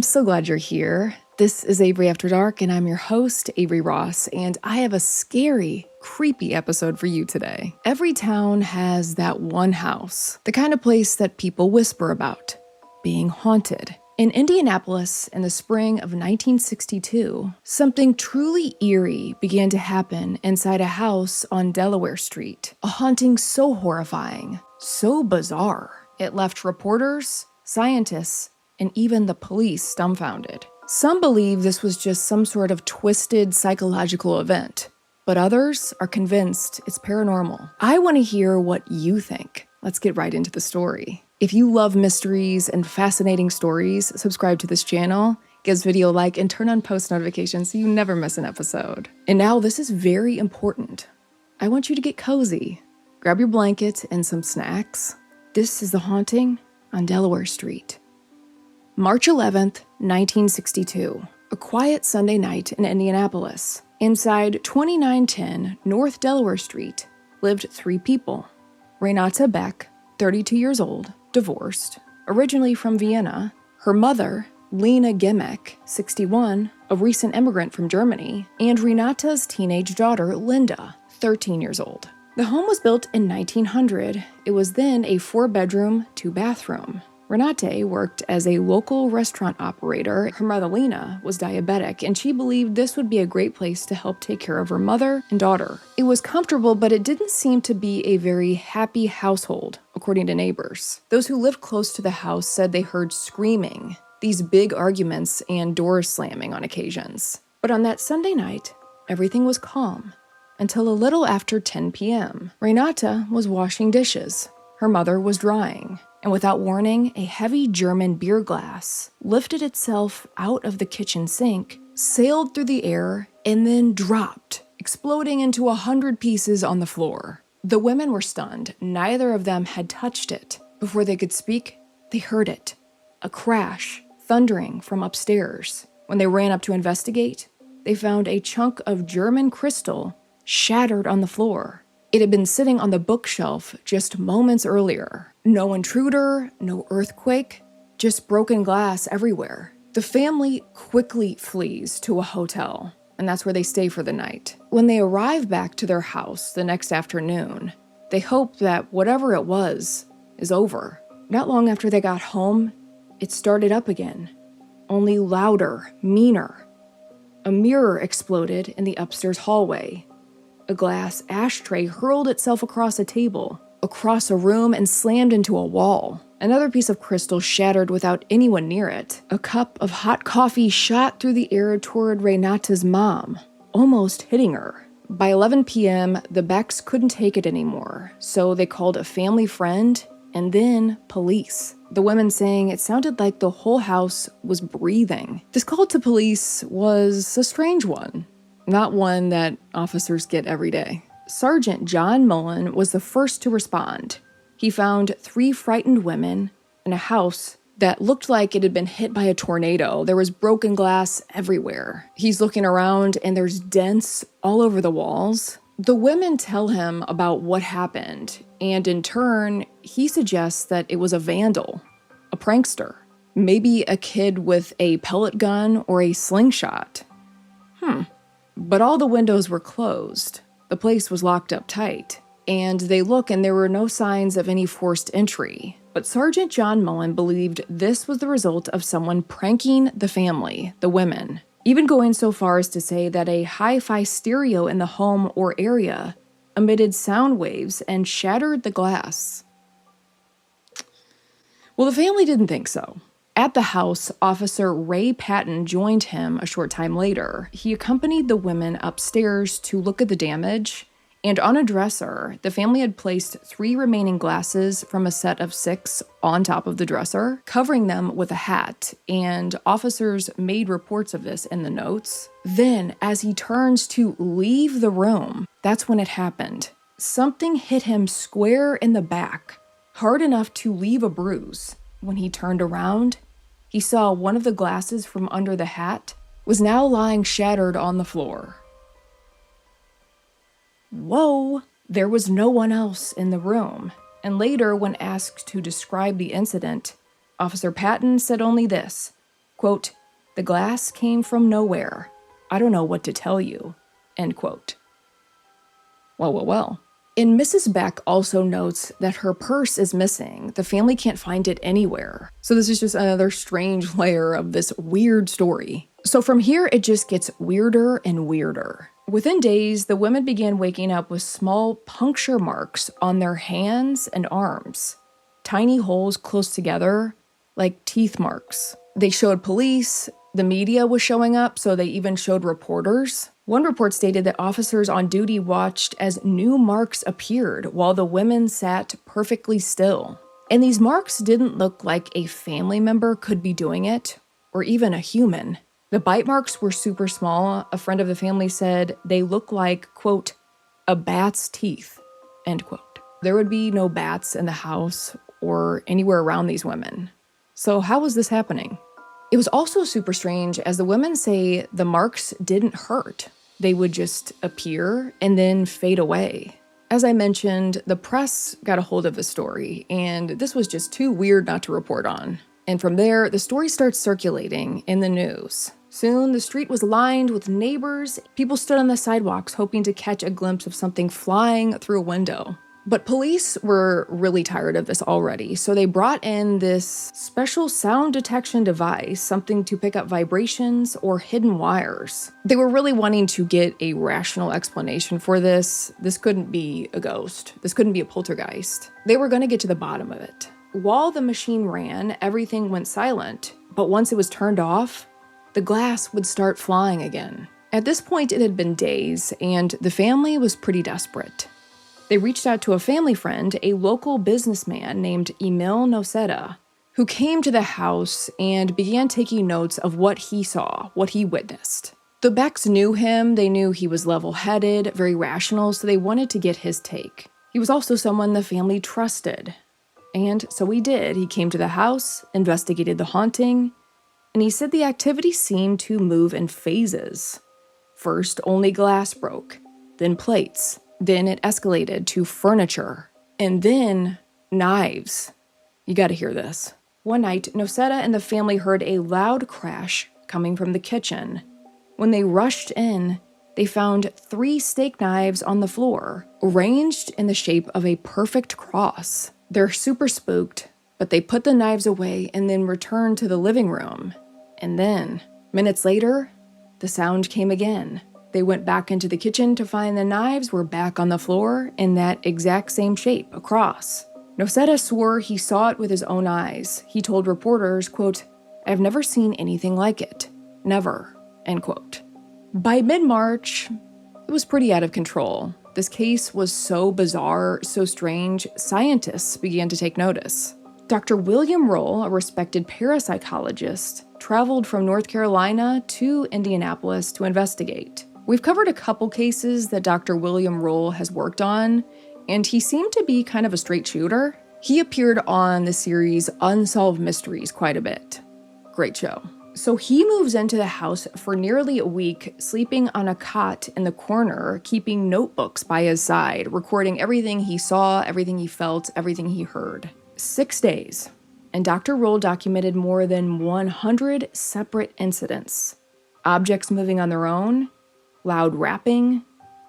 I'm so glad you're here. This is Avery After Dark, and I'm your host, Avery Ross, and I have a scary, creepy episode for you today. Every town has that one house, the kind of place that people whisper about, being haunted. In Indianapolis, in the spring of 1962, something truly eerie began to happen inside a house on Delaware Street. A haunting so horrifying, so bizarre, it left reporters, scientists, and even the police dumbfounded. Some believe this was just some sort of twisted psychological event, but others are convinced it's paranormal. I want to hear what you think. Let's get right into the story. If you love mysteries and fascinating stories, subscribe to this channel, give this video a like, and turn on post notifications so you never miss an episode. And now this is very important. I want you to get cozy. Grab your blanket and some snacks. This is The Haunting on Delaware Street. March 11th, 1962, a quiet Sunday night in Indianapolis. Inside 2910 North Delaware Street lived three people. Renata Beck, 32 years old, divorced, originally from Vienna. Her mother, Lena Gemek, 61, a recent immigrant from Germany, and Renata's teenage daughter, Linda, 13 years old. The home was built in 1900. It was then a 4-bedroom, 2-bathroom. Renate worked as a local restaurant operator. Her mother, Lena, was diabetic, and she believed this would be a great place to help take care of her mother and daughter. It was comfortable, but it didn't seem to be a very happy household, according to neighbors. Those who lived close to the house said they heard screaming, these big arguments, and doors slamming on occasions. But on that Sunday night, everything was calm, until a little after 10 p.m. Renata was washing dishes. Her mother was drying. And without warning, a heavy German beer glass lifted itself out of the kitchen sink, sailed through the air, and then dropped, exploding into 100 pieces on the floor. The women were stunned. Neither of them had touched it. Before they could speak, they heard it. A crash, thundering from upstairs. When they ran up to investigate, they found a chunk of German crystal shattered on the floor. It had been sitting on the bookshelf just moments earlier. No intruder, no earthquake, just broken glass everywhere. The family quickly flees to a hotel, and that's where they stay for the night. When they arrive back to their house the next afternoon, they hope that whatever it was is over. Not long after they got home, it started up again, only louder, meaner. A mirror exploded in the upstairs hallway. A glass ashtray hurled itself across a table, across a room, and slammed into a wall. Another piece of crystal shattered without anyone near it. A cup of hot coffee shot through the air toward Renata's mom, almost hitting her. By 11 p.m., the Becks couldn't take it anymore, so they called a family friend and then police. The women saying it sounded like the whole house was breathing. This call to police was a strange one. Not one that officers get every day. Sergeant John Mullen was the first to respond. He found 3 frightened women in a house that looked like it had been hit by a tornado. There was broken glass everywhere. He's looking around and there's dents all over the walls. The women tell him about what happened, and in turn, he suggests that it was a vandal, a prankster, maybe a kid with a pellet gun or a slingshot. But all the windows were closed. The place was locked up tight. And they look and there were no signs of any forced entry. But Sergeant John Mullen believed this was the result of someone pranking the family, the women, even going so far as to say that a hi-fi stereo in the home or area emitted sound waves and shattered the glass. Well, the family didn't think so. At the house, Officer Ray Patton joined him a short time later. He accompanied the women upstairs to look at the damage, and on a dresser, the family had placed 3 remaining glasses from a set of 6 on top of the dresser, covering them with a hat, and officers made reports of this in the notes. Then, as he turns to leave the room, that's when it happened. Something hit him square in the back, hard enough to leave a bruise. When he turned around, he saw one of the glasses from under the hat was now lying shattered on the floor. Whoa! There was no one else in the room, and later, when asked to describe the incident, Officer Patton said only this, quote, "The glass came from nowhere. I don't know what to tell you," end quote. Well. And Mrs. Beck also notes that her purse is missing. The family can't find it anywhere. So this is just another strange layer of this weird story. So from here, it just gets weirder and weirder. Within days, the women began waking up with small puncture marks on their hands and arms. Tiny holes close together, like teeth marks. They showed police, the media was showing up, so they even showed reporters. One report stated that officers on duty watched as new marks appeared while the women sat perfectly still. And these marks didn't look like a family member could be doing it, or even a human. The bite marks were super small. A friend of the family said they look like, quote, "a bat's teeth," end quote. There would be no bats in the house or anywhere around these women. So how was this happening? It was also super strange, as the women say the marks didn't hurt. They would just appear and then fade away. As I mentioned, the press got a hold of the story, and this was just too weird not to report on. And from there, the story starts circulating in the news. Soon, the street was lined with neighbors. People stood on the sidewalks hoping to catch a glimpse of something flying through a window. But police were really tired of this already, so they brought in this special sound detection device, something to pick up vibrations or hidden wires. They were really wanting to get a rational explanation for this. This couldn't be a ghost. This couldn't be a poltergeist. They were going to get to the bottom of it. While the machine ran, everything went silent, but once it was turned off, the glass would start flying again. At this point, it had been days, and the family was pretty desperate. They reached out to a family friend, a local businessman named Emil Noceda, who came to the house and began taking notes of what he saw, what he witnessed. The Becks knew him. They knew he was level-headed, very rational, so they wanted to get his take. He was also someone the family trusted. And so he did. He came to the house, investigated the haunting, and he said the activity seemed to move in phases. First, only glass broke, then plates. Then it escalated to furniture, and then knives. You gotta hear this. One night, Noceda and the family heard a loud crash coming from the kitchen. When they rushed in, they found 3 steak knives on the floor, arranged in the shape of a perfect cross. They're super spooked, but they put the knives away and then returned to the living room. And then, minutes later, the sound came again. They went back into the kitchen to find the knives were back on the floor in that exact same shape, across. Noceda swore he saw it with his own eyes. He told reporters, quote, "I've never seen anything like it. Never," end quote. By mid-March, it was pretty out of control. This case was so bizarre, so strange, scientists began to take notice. Dr. William Roll, a respected parapsychologist, traveled from North Carolina to Indianapolis to investigate. We've covered a couple cases that Dr. William Roll has worked on, and he seemed to be kind of a straight shooter. He appeared on the series Unsolved Mysteries quite a bit. Great show. So he moves into the house for nearly a week, sleeping on a cot in the corner, keeping notebooks by his side, recording everything he saw, everything he felt, everything he heard. 6 days, and Dr. Roll documented more than 100 separate incidents. Objects moving on their own, loud rapping,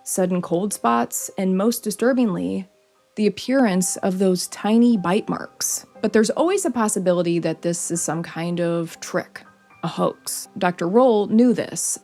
sudden cold spots, and most disturbingly, the appearance of those tiny bite marks. But there's always a possibility that this is some kind of trick, a hoax. Dr. Roll knew this,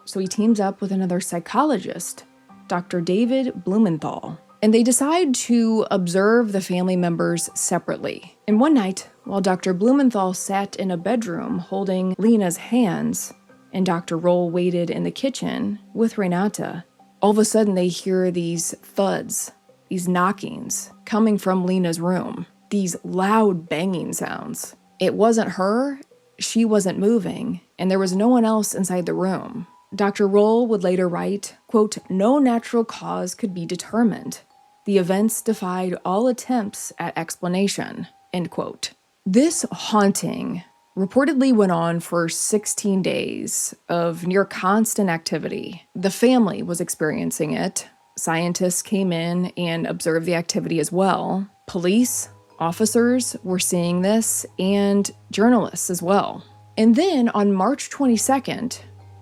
so he teams up with another psychologist, Dr. David Blumenthal, and they decide to observe the family members separately. And one night, while Dr. Blumenthal sat in a bedroom holding Lena's hands, and Dr. Roll waited in the kitchen with Renata, all of a sudden they hear these thuds, these knockings coming from Lena's room, these loud banging sounds. It wasn't her, she wasn't moving, and there was no one else inside the room. Dr. Roll would later write, quote, "No natural cause could be determined. The events defied all attempts at explanation," end quote. This haunting reportedly went on for 16 days of near constant activity. The family was experiencing it. Scientists came in and observed the activity as well. Police, officers were seeing this, and journalists as well. And then on March 22nd,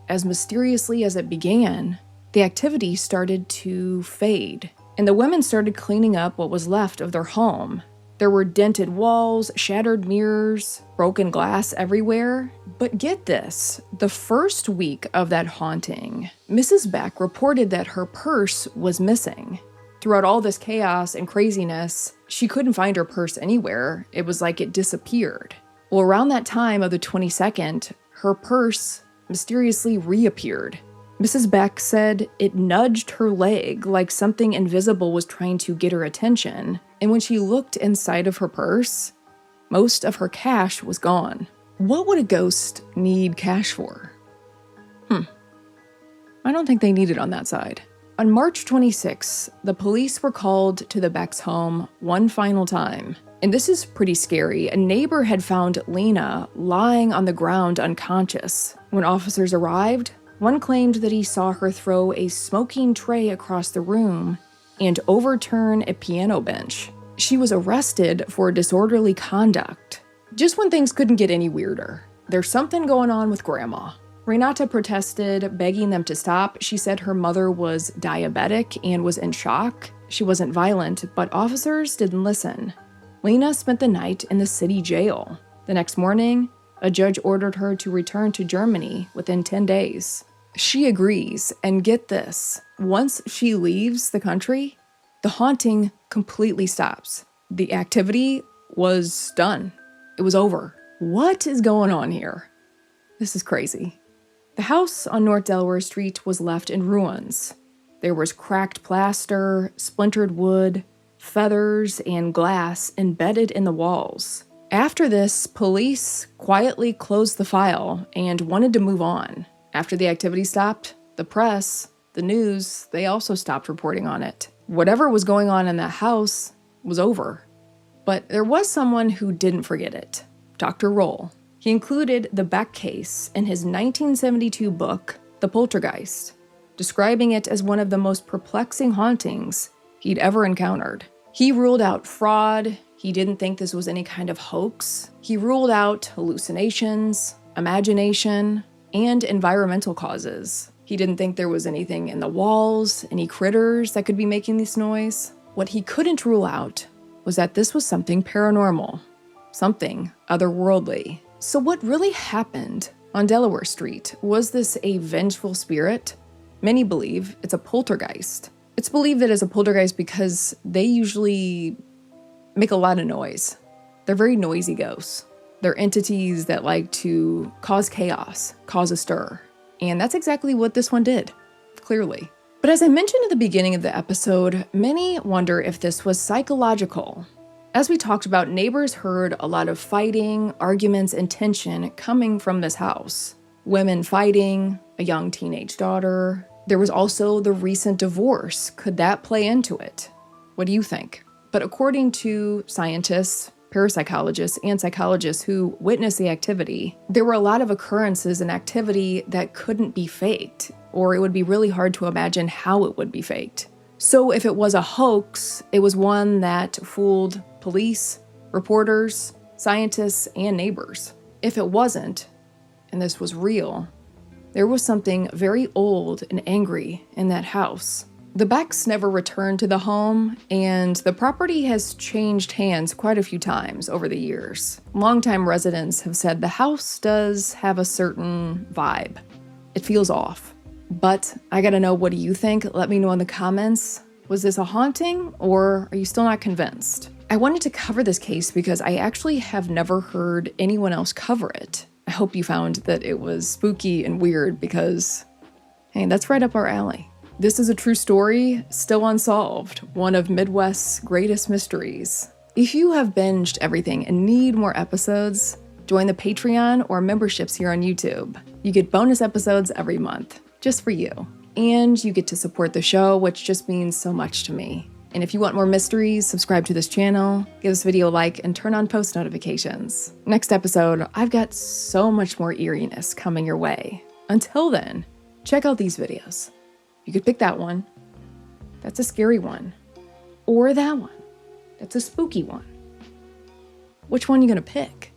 as mysteriously as it began, the activity started to fade, and the women started cleaning up what was left of their home. There were dented walls, shattered mirrors, broken glass everywhere. But get this, the first week of that haunting, Mrs. Beck reported that her purse was missing. Throughout all this chaos and craziness, she couldn't find her purse anywhere. It was like it disappeared. Well, around that time of the 22nd, her purse mysteriously reappeared. Mrs. Beck said it nudged her leg like something invisible was trying to get her attention, and when she looked inside of her purse, most of her cash was gone. What would a ghost need cash for? I don't think they need it on that side. On March 26, the police were called to the Beck's home one final time. And this is pretty scary. A neighbor had found Lena lying on the ground unconscious. When officers arrived, one claimed that he saw her throw a smoking tray across the room and overturn a piano bench. She was arrested for disorderly conduct. Just when things couldn't get any weirder. There's something going on with Grandma. Renata protested, begging them to stop. She said her mother was diabetic and was in shock. She wasn't violent, but officers didn't listen. Lena spent the night in the city jail. The next morning, a judge ordered her to return to Germany within 10 days. She agrees, and get this, once she leaves the country, the haunting completely stops. The activity was done. It was over. What is going on here? This is crazy. The house on North Delaware Street was left in ruins. There was cracked plaster, splintered wood, feathers, and glass embedded in the walls. After this, police quietly closed the file and wanted to move on. After the activity stopped, the press, the news, they also stopped reporting on it. Whatever was going on in that house was over. But there was someone who didn't forget it, Dr. Roll. He included the Beck case in his 1972 book, The Poltergeist, describing it as one of the most perplexing hauntings he'd ever encountered. He ruled out fraud. He didn't think this was any kind of hoax. He ruled out hallucinations, imagination, and environmental causes. He didn't think there was anything in the walls, any critters that could be making this noise. What he couldn't rule out was that this was something paranormal, something otherworldly. So what really happened on Delaware Street? Was this a vengeful spirit? Many believe it's a poltergeist. It's believed that it's a poltergeist because they usually make a lot of noise. They're very noisy ghosts. They're entities that like to cause chaos, cause a stir. And that's exactly what this one did, clearly. But as I mentioned at the beginning of the episode, many wonder if this was psychological. As we talked about, neighbors heard a lot of fighting, arguments, and tension coming from this house. Women fighting, a young teenage daughter. There was also the recent divorce. Could that play into it? What do you think? But according to scientists, parapsychologists, and psychologists who witnessed the activity, there were a lot of occurrences and activity that couldn't be faked, or it would be really hard to imagine how it would be faked. So if it was a hoax, it was one that fooled police, reporters, scientists, and neighbors. If it wasn't, and this was real, there was something very old and angry in that house. The Becks never returned to the home, and the property has changed hands quite a few times over the years. Longtime residents have said the house does have a certain vibe. It feels off. But I gotta know, what do you think? Let me know in the comments. Was this a haunting, or are you still not convinced? I wanted to cover this case because I actually have never heard anyone else cover it. I hope you found that it was spooky and weird because, hey, that's right up our alley. This is a true story, still unsolved, one of Midwest's greatest mysteries. If you have binged everything and need more episodes, join the Patreon or memberships here on YouTube. You get bonus episodes every month, just for you. And you get to support the show, which just means so much to me. And if you want more mysteries, subscribe to this channel, give this video a like, and turn on post notifications. Next episode, I've got so much more eeriness coming your way. Until then, check out these videos. You could pick that one. That's a scary one. Or that one. That's a spooky one. Which one are you gonna pick?